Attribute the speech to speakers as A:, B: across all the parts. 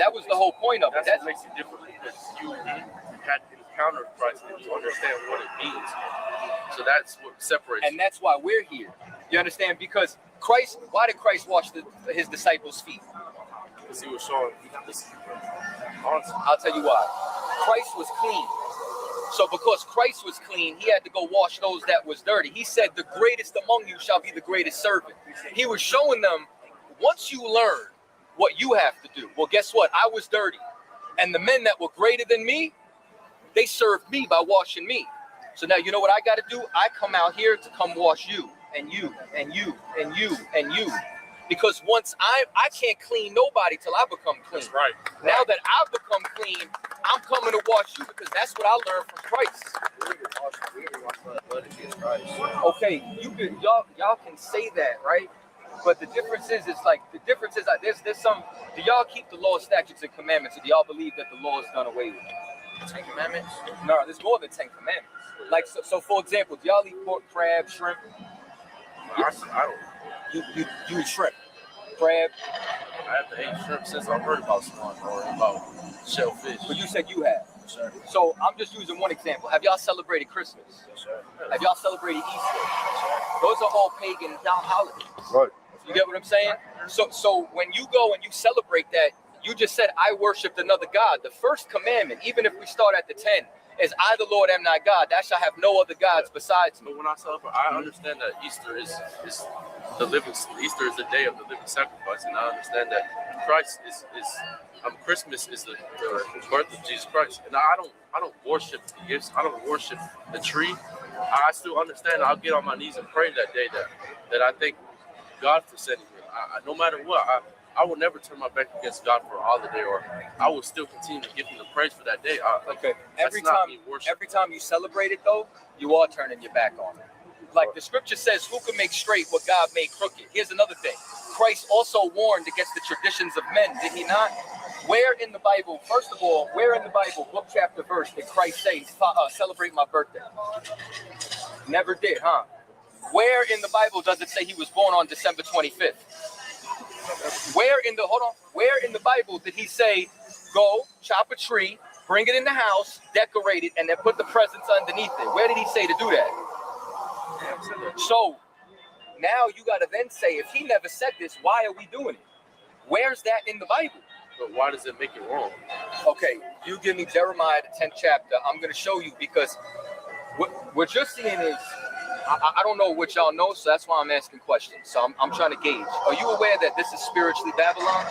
A: That was the whole point of it.
B: That's what makes it different, because you had encountered Christ and you understand what it means. So that's what separates.
A: And that's why we're here. You understand? Because Christ, why did Christ wash his disciples' feet?
B: Because he was showing this.
A: I'll tell you why. Christ was clean. So because Christ was clean, he had to go wash those that was dirty. He said, the greatest among you shall be the greatest servant. He was showing them, once you learn what you have to do. Well, guess what? I was dirty. And the men that were greater than me, they served me by washing me. So now you know what I got to do? I come out here to come wash you and you and you and you and you. Because once I can't clean nobody till I become clean.
B: That's right.
A: Now that I've become clean, I'm coming to wash you because that's what I learned from Christ. Okay, y'all can say that, right? But the difference is, there's some. Do y'all keep the law, statutes, and commandments, or do y'all believe that the law is done away with?
B: 10 Commandments?
A: No, there's more than 10 commandments. Like so for example, do y'all eat pork, crab, shrimp?
B: I don't.
A: You eat shrimp, crab.
B: I have to eat shrimp since I've heard about salmon or about shellfish.
A: But you said you have.
B: Yes, sir.
A: So I'm just using one example. Have y'all celebrated Christmas?
B: Yes, sir.
A: Have y'all celebrated Easter? Those are all pagan holidays.
C: Right.
A: You get what I'm saying? So when you go and you celebrate that, you just said, I worshiped another God. The first commandment, even if we start at the 10, is I, the Lord, am not God. Thou shalt have no other gods besides me.
B: But when I celebrate, I understand that Easter is the living. Easter is the day of the living sacrifice, and I understand that Christ is Christmas is the birth of Jesus Christ. And I don't worship the gifts. I don't worship the tree. I still understand. I'll get on my knees and pray that day that I thank God for sending me. No matter what, I will never turn my back against God for a holiday, or I will still continue to give him the praise for that day.
A: Okay. Every time you celebrate it, though, you are turning your back on it. Like the scripture says, who can make straight what God made crooked? Here's another thing. Christ also warned against the traditions of men, did he not? Where in the Bible, first of all, where in the Bible, book, chapter, verse, did Christ say, celebrate my birthday? Never did, huh? Where in the Bible does it say he was born on December 25th? Where in the Bible did he say, go chop a tree, bring it in the house, decorate it, and then put the presents underneath it? Where did he say to do that? So now you got to then say, if he never said this, why are we doing it? Where's that in the Bible?
B: But why does it make it wrong?
A: Okay, you give me Jeremiah, the 10th chapter. I'm going to show you, because what you're seeing is, I don't know what y'all know, so that's why I'm asking questions. So I'm trying to gauge. Are you aware that this is spiritually Babylon?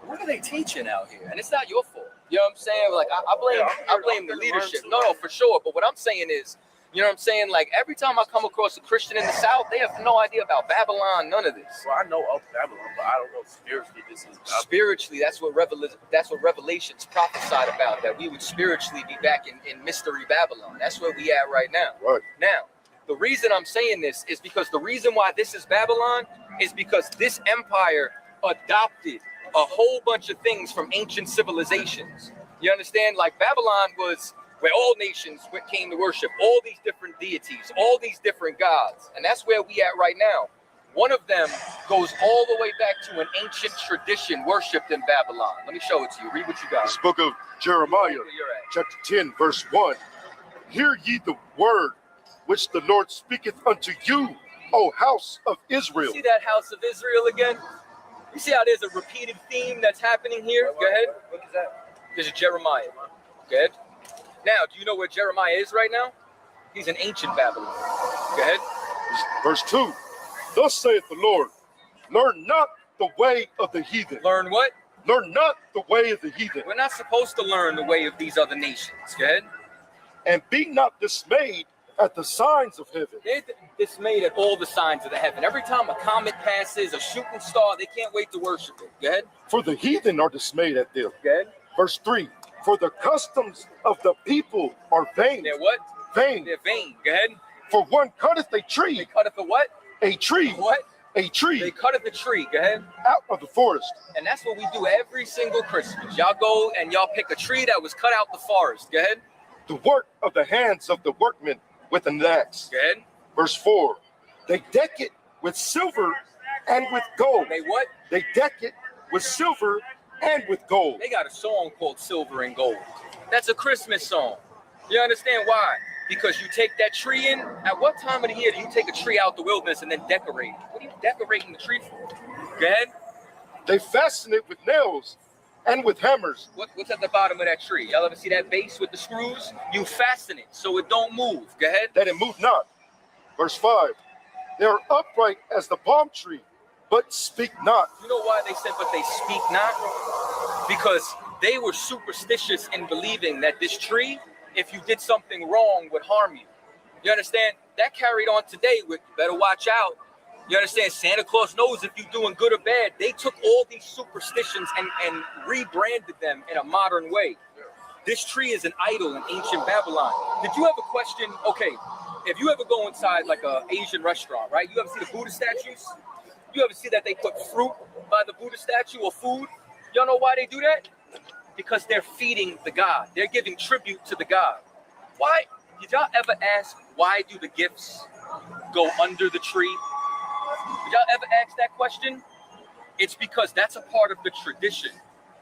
A: What are they teaching out here? And it's not your fault. You know what I'm saying? Like I blame the leadership. No, for sure. But what I'm saying is, you know what I'm saying? Like every time I come across a Christian in the South, they have no idea about Babylon, none of this.
B: Well, I know of Babylon, but I don't know spiritually this is Babylon.
A: Spiritually, that's what Revelations prophesied about, that we would spiritually be back in mystery Babylon. That's where we at right now.
C: Right.
A: Now, the reason I'm saying this is because the reason why this is Babylon is because this empire adopted a whole bunch of things from ancient civilizations. You understand? Like Babylon was where all nations came to worship all these different deities, all these different gods. And that's where we at right now. One of them goes all the way back to an ancient tradition worshipped in Babylon. Let me show it to you. Read what you got.
C: This book of Jeremiah, chapter 10, verse 1. Hear ye the word which the Lord speaketh unto you, O house of Israel.
A: See that house of Israel again? You see how there's a repeated theme that's happening here? Go ahead. What is that? This is Jeremiah. Go ahead. Now, do you know where Jeremiah is right now? He's in ancient Babylon. Go ahead.
C: Verse 2. Thus saith the Lord, learn not the way of the heathen.
A: Learn what?
C: Learn not the way of the heathen.
A: We're not supposed to learn the way of these other nations. Go ahead.
C: And be not dismayed at the signs of heaven.
A: They're dismayed at all the signs of the heaven. Every time a comet passes, a shooting star, they can't wait to worship it. Go ahead.
C: For the heathen are dismayed at them.
A: Go ahead.
C: Verse 3. For the customs of the people are vain.
A: They're what?
C: Vain.
A: They're vain. Go ahead.
C: For one cutteth a tree.
A: They cutteth a what?
C: A tree.
A: What?
C: A tree.
A: They cutteth the tree. Go ahead.
C: Out of the forest.
A: And that's what we do every single Christmas. Y'all go and y'all pick a tree that was cut out the forest. Go ahead.
C: The work of the hands of the workmen with an axe.
A: Go ahead.
C: Verse 4. They deck it with silver and with gold.
A: They what?
C: They deck it with silver and with gold.
A: They got a song called Silver and Gold. That's a Christmas song. You understand why? Because you take that tree in. At what time of the year do you take a tree out the wilderness and then decorate it? What are you decorating the tree for? Go ahead.
C: They fasten it with nails and with hammers.
A: What's at the bottom of that tree? Y'all ever see that base with the screws? You fasten it so it don't move. Go ahead.
C: That it move not. Verse 5. They are upright as the palm tree, but speak not.
A: You know why they said, but they speak not? Because they were superstitious in believing that this tree, if you did something wrong, would harm you. You understand? That carried on today with, you better watch out. You understand? Santa Claus knows if you're doing good or bad. They took all these superstitions and rebranded them in a modern way. This tree is an idol in ancient Babylon. Did you ever question, okay, if you ever go inside like an Asian restaurant, right? You ever see the Buddha statues? You ever see that they put fruit by the Buddha statue or food? Y'all know why they do that? Because they're feeding the god. They're giving tribute to the god. Why? Did y'all ever ask, why do the gifts go under the tree? Did y'all ever ask that question? It's because that's a part of the tradition.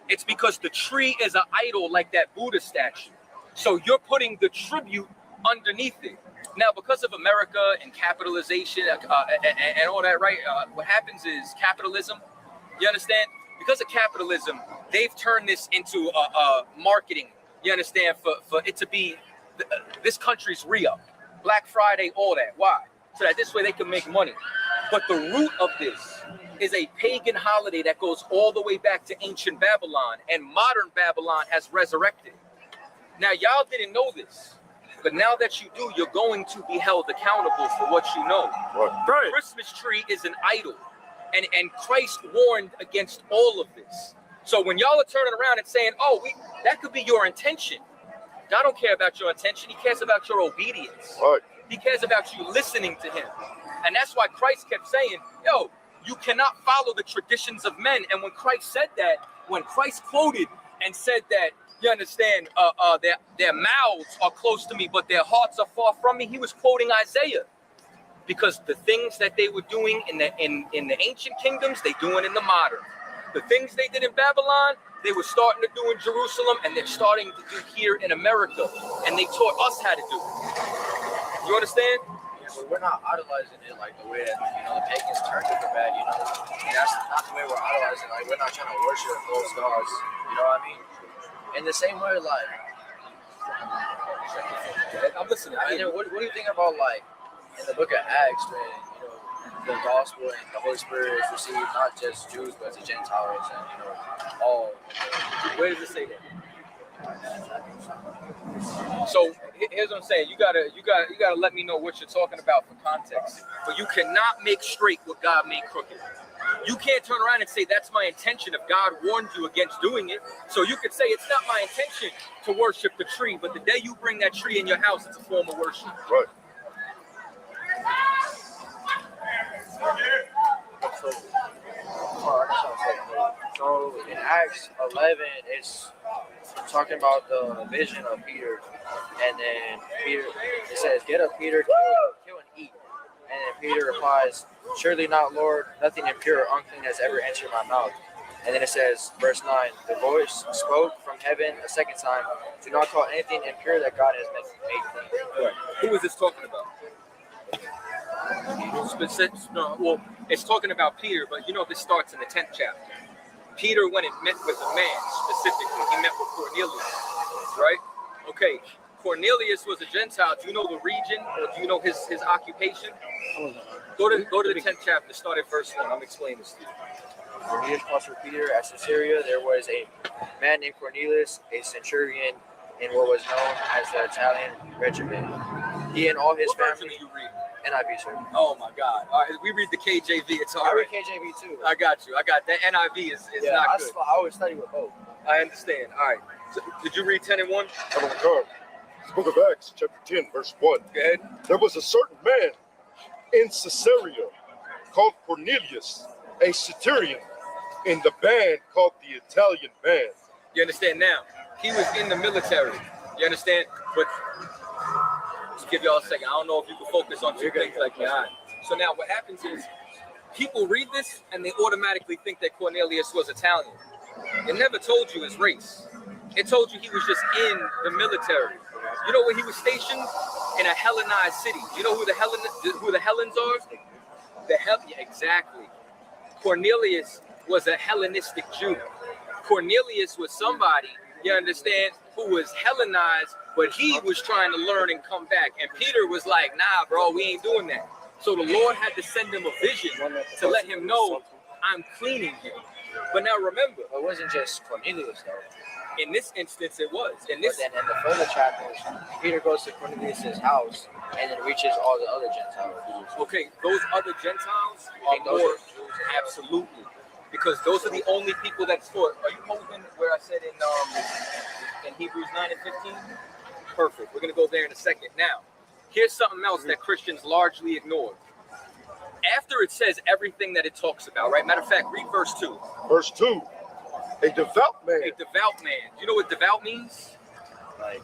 A: It's because the tree is an idol like that Buddha statue. So you're putting the tribute underneath it. Now, because of America and capitalization and all that, right? What happens is capitalism, you understand? Because of capitalism, they've turned this into marketing, you understand, for it to be this country's re-up. Black Friday, all that. Why? So that this way they can make money. But the root of this is a pagan holiday that goes all the way back to ancient Babylon, and modern Babylon has resurrected. Now, y'all didn't know this, but now that you do, you're going to be held accountable for what you know.
C: Right.
A: The Christmas tree is an idol, and Christ warned against all of this. So when y'all are turning around and saying, oh, that could be your intention. God don't care about your intention. He cares about your obedience.
C: Right.
A: He cares about you listening to him. And that's why Christ kept saying, yo, you cannot follow the traditions of men. And when Christ said that, when Christ quoted and said that, you understand, their mouths are close to me, but their hearts are far from me, he was quoting Isaiah. Because the things that they were doing in the ancient kingdoms, they doing in the modern. The things they did in Babylon, they were starting to do in Jerusalem, and they're starting to do here in America. And they taught us how to do it. You understand?
D: Yeah, but we're not idolizing it like the way that, the pagans turned it for bad, And that's not the way we're idolizing. Like, we're not trying to worship those gods. You know what I mean? In the same way, like,
A: I'm listening.
D: I mean, what do you think about, like, in the book of Acts, when, the gospel and the Holy Spirit is received not just Jews, but to Gentiles and, all.
A: Where does it say that? So here's what I'm saying. You gotta let me know what you're talking about for context. But you cannot make straight what God made crooked. You can't turn around and say that's my intention if God warned you against doing it. So you could say it's not my intention to worship the tree, but the day you bring that tree in your house, it's a form of worship.
C: Right.
D: So in Acts 11, it's talking about the vision of Peter, and then Peter, it says, "Get up, Peter, kill and eat." And then Peter replies, "Surely not, Lord. Nothing impure or unclean has ever entered my mouth." And then it says, verse 9, "The voice spoke from heaven a second time, do not call anything impure that God has made clean."
A: Right. Who is this talking about? Well, it's talking about Peter, but this starts in the 10th chapter. Peter went and met with a man specifically. He met with Cornelius, right? Okay, Cornelius was a Gentile. Do you know the region, or do you know his occupation? Go to the 10th chapter, start at verse 1. I'm explaining this to you.
D: Cornelius prospered Peter at Caesarea. There was a man named Cornelius, a centurion in what was known as the Italian regiment. He and all his
A: What
D: family.
A: version do you read?
D: NIV, sir.
A: Oh my God! All right, we read the KJV. It's all
D: I
A: right.
D: read KJV too.
A: I got you. I got that. NIV is not good.
D: I always study with both.
A: I understand. All right. So, did you read 10 and 1?
C: Out of the card. The book of Acts, chapter 10, verse 1.
A: Go ahead.
C: There was a certain man in Caesarea called Cornelius, a centurion in the band called the Italian band.
A: You understand now? He was in the military. You understand? But just give y'all a second. I don't know if you can focus on two things like that. All right. So now what happens is people read this and they automatically think that Cornelius was Italian. It never told you his race. It told you he was just in the military. You know where he was stationed? In a Hellenized city. You know who the Hellens are? Yeah, exactly. Cornelius was a Hellenistic Jew. Cornelius was somebody, you understand, who was Hellenized, but he was trying to learn and come back. And Peter was like, nah, bro, we ain't doing that. So the Lord had to send him a vision to let him know, I'm cleaning him. But now remember,
D: It wasn't just Cornelius, though.
A: in this instance, it was.
D: But then in the further chapters, Peter goes to Cornelius' house and then reaches all the other Gentiles.
A: Okay, those other Gentiles are more, absolutely, because those are the only people that's taught. Are you holding where I said in Hebrews 9 and 15? Perfect. We're gonna go there in a second. Now, here's something else that Christians largely ignore. After it says everything that it talks about, right? Matter of fact, read verse 2.
C: Verse 2. A devout man.
A: A devout man. You know what devout means?
D: Like,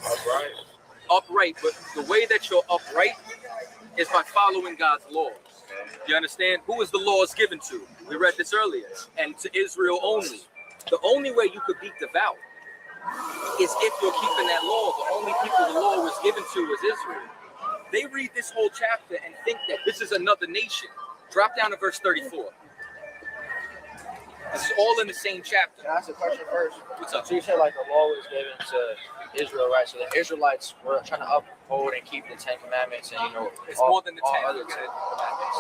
B: Upright.
A: Upright, but the way that you're upright is by following God's laws. You understand? Who is the laws given to? We read this earlier. And to Israel only. The only way you could be devout is if you're keeping that law. The only people the law was given to was Israel. They read this whole chapter and think that this is another nation. Drop down to verse 34. This is all in the same chapter.
D: can I ask a question first?
A: What's up?
D: So you said like the law was given to Israel, right? So the Israelites were trying to uphold and keep the Ten Commandments, and
A: It's more than the
D: all
A: 10.
D: other Ten Commandments.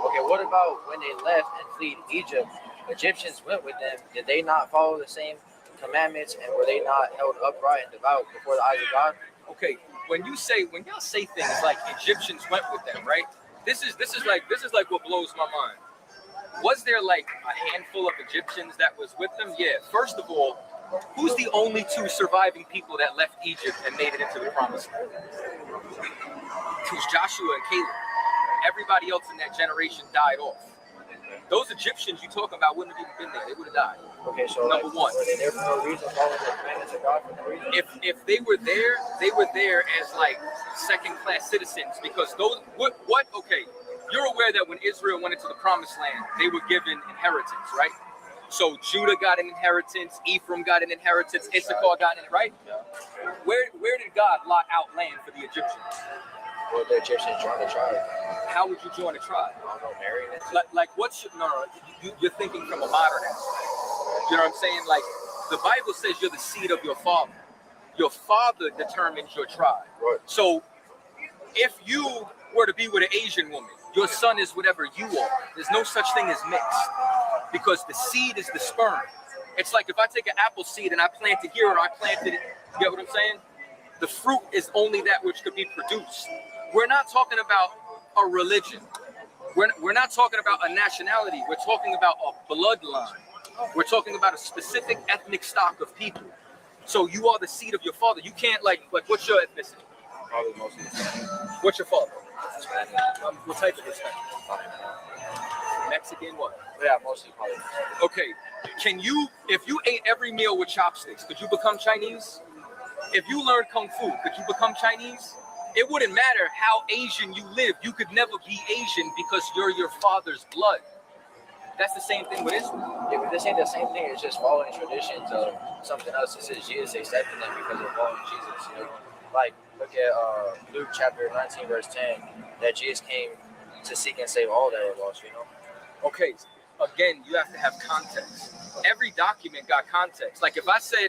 D: Okay, what about when they left and fled Egypt? Egyptians went with them. Did they not follow the same commandments, and were they not held upright and devout before the eyes of God?
A: Okay, when y'all say things like Egyptians went with them, right? This is like what blows my mind. Was there like a handful of Egyptians that was with them? Yeah. First of all, who's the only two surviving people that left Egypt and made it into the promised land? It was Joshua and Caleb. Everybody else in that generation died off. Those Egyptians you talking about wouldn't have even been there. They would have died.
D: Okay, so
A: Number one.
D: were they there for no reason, following the commandments of God for no reason?
A: If they were there as like second class citizens, because those what okay, you're aware that when Israel went into the promised land, they were given inheritance, right? So Judah got an inheritance, Ephraim got an inheritance, Issachar got it, right? Where did God lot out land for the Egyptians?
D: Well, the Egyptians joined the tribe.
A: How would you join a tribe?
D: I don't know, marrying it.
A: Like what should you're thinking from a modern aspect. You know what I'm saying? Like the Bible says you're the seed of your father. Your father determines your tribe.
C: Right.
A: So if you were to be with an Asian woman, your son is whatever you are. There's no such thing as mixed, because the seed is the sperm. It's like if I take an apple seed and I plant it here or I planted it, you get what I'm saying? The fruit is only that which could be produced. We're not talking about a religion. We're not talking about a nationality. We're talking about a bloodline. We're talking about a specific ethnic stock of people. So you are the seed of your father. You can't like what's your ethnicity?
D: Probably mostly.
A: What's your father? What type of Hispanic? Mexican what?
D: Yeah, mostly probably.
A: Okay, if you ate every meal with chopsticks, could you become Chinese? If you learned Kung Fu, could you become Chinese? It wouldn't matter how Asian you live. You could never be Asian because you're your father's blood. That's the same thing with Israel.
D: Yeah, but this ain't the same thing. It's just following traditions of something else. It says Jesus accepted them because of following Jesus. You know, like look at Luke chapter 19, verse 10, that Jesus came to seek and save all that are lost. You know.
A: Okay, again, you have to have context. Every document got context. Like if I said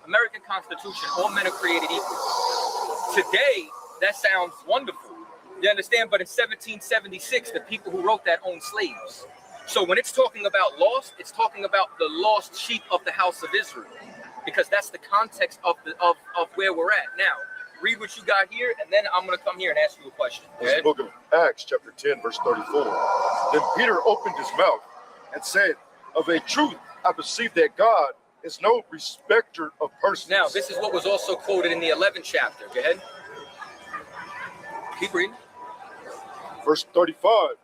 A: American Constitution, all men are created equal. Today, that sounds wonderful. You understand? But in 1776, the people who wrote that owned slaves. So when it's talking about lost, it's talking about the lost sheep of the house of Israel, because that's the context of where we're at now. Read what you got here, and then I'm going to come here and ask you a question.
C: This book of Acts, chapter 10, verse 34. Then Peter opened his mouth and said, of a truth, I perceive that God is no respecter of persons.
A: Now, this is what was also quoted in the 11th chapter. Go ahead. Keep reading.
C: Verse 35.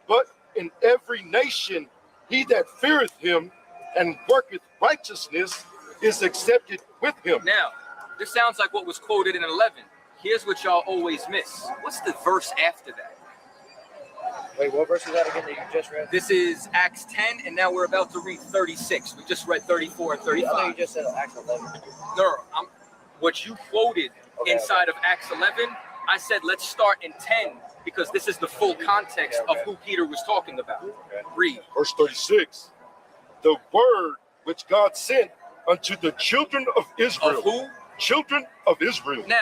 C: But in every nation, he that feareth him and worketh righteousness is accepted with him.
A: Now, this sounds like what was quoted in 11. Here's what y'all always miss. What's the verse after that?
D: Wait, what verse is that again that you just read?
A: This is Acts 10, and now we're about to read 36. We just read 34 and
D: I
A: 35.
D: thought you just said Acts 11.
A: No, what you quoted inside of Acts 11, I said let's start in 10 because this is the full context of who Peter was talking about. Read.
C: Verse 36. The word which God sent unto the children of Israel.
A: Of who?
C: Children of Israel.
A: Now,